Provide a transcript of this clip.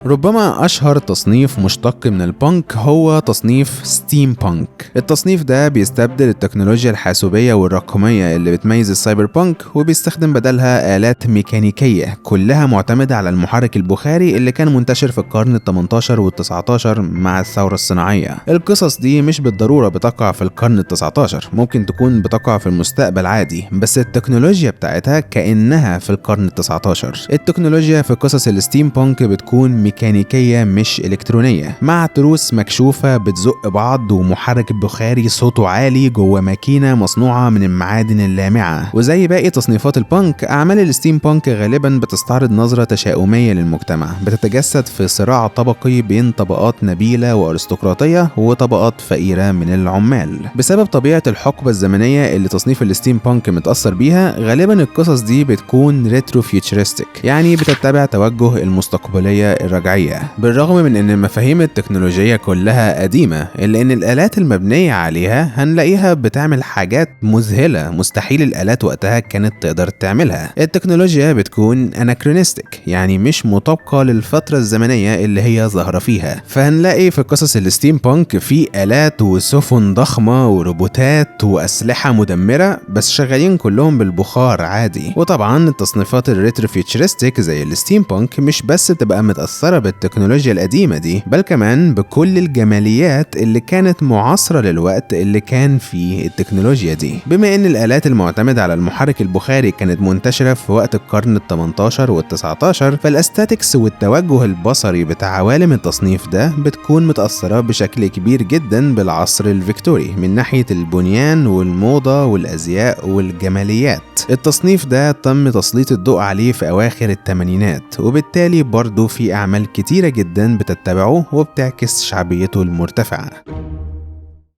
ربما أشهر تصنيف مشتق من البانك هو تصنيف ستيم بانك. التصنيف ده بيستبدل التكنولوجيا الحاسوبية والرقمية اللي بتميز السايبر بانك وبيستخدم بدلها آلات ميكانيكية كلها معتمدة على المحرك البخاري اللي كان منتشر في القرن ال18 وال19 مع الثورة الصناعية. القصص دي مش بالضرورة بتقع في القرن ال19، ممكن تكون بتقع في المستقبل عادي، بس التكنولوجيا بتاعتها كأنها في القرن ال19. التكنولوجيا في قصص الستيم بانك بتكون ميكانيكية مش إلكترونية، مع تروس مكشوفة بتزق بعض ومحرك بخاري صوته عالي جوه ماكينة مصنوعة من المعادن اللامعة. وزي باقي تصنيفات البانك، أعمال الستيم بانك غالبا بتستعرض نظرة تشاؤمية للمجتمع بتتجسد في صراع طبقي بين طبقات نبيلة وأرستقراطية وطبقات فقيرة من العمال. بسبب طبيعة الحقبة الزمنية اللي تصنيف الستيم بانك متأثر بيها، غالبا القصص دي بتكون ريترو فيوتشرستيك، يعني بتتبع توجه المستقبلية الرجعية. بالرغم من ان المفاهيم التكنولوجية كلها قديمة، الا ان الآلات المبنية عليها هنلاقيها بتعمل حاجات مذهلة مستحيل الآلات وقتها كانت تقدر تعملها. التكنولوجيا بتكون اناكرونستيك، يعني مش مطابقة للفترة الزمنية اللي هي ظاهرة فيها. فهنلاقي في قصص الستيم بانك في آلات وسفن ضخمة وروبوتات وأسلحة مدمرة بس شغالين كلهم بالبخار عادي. وطبعا التصنيفات الريترو فيوتشرستيك زي الستيم بانك مش بس بتبقى متأثرة بالتكنولوجيا القديمة دي، بل كمان بكل الجماليات اللي كانت معاصرة للوقت اللي كان فيه التكنولوجيا دي. بما ان الآلات المعتمدة على المحرك البخاري كانت منتشرة في وقت القرن ال18 وال19، فالاستاتيكس والتوجه البصري بتاع عوالم التصنيف ده بتكون متأثرة بشكل كبير جدا بالعصر الفيكتوري من ناحية البنيان والموضة والأزياء والجماليات. التصنيف ده تم تسليط الضوء عليه في أواخر الثمانينات، وبالتالي برضه في أعمال كتيرة جدا بتتبعه وبتعكس شعبيته المرتفعة.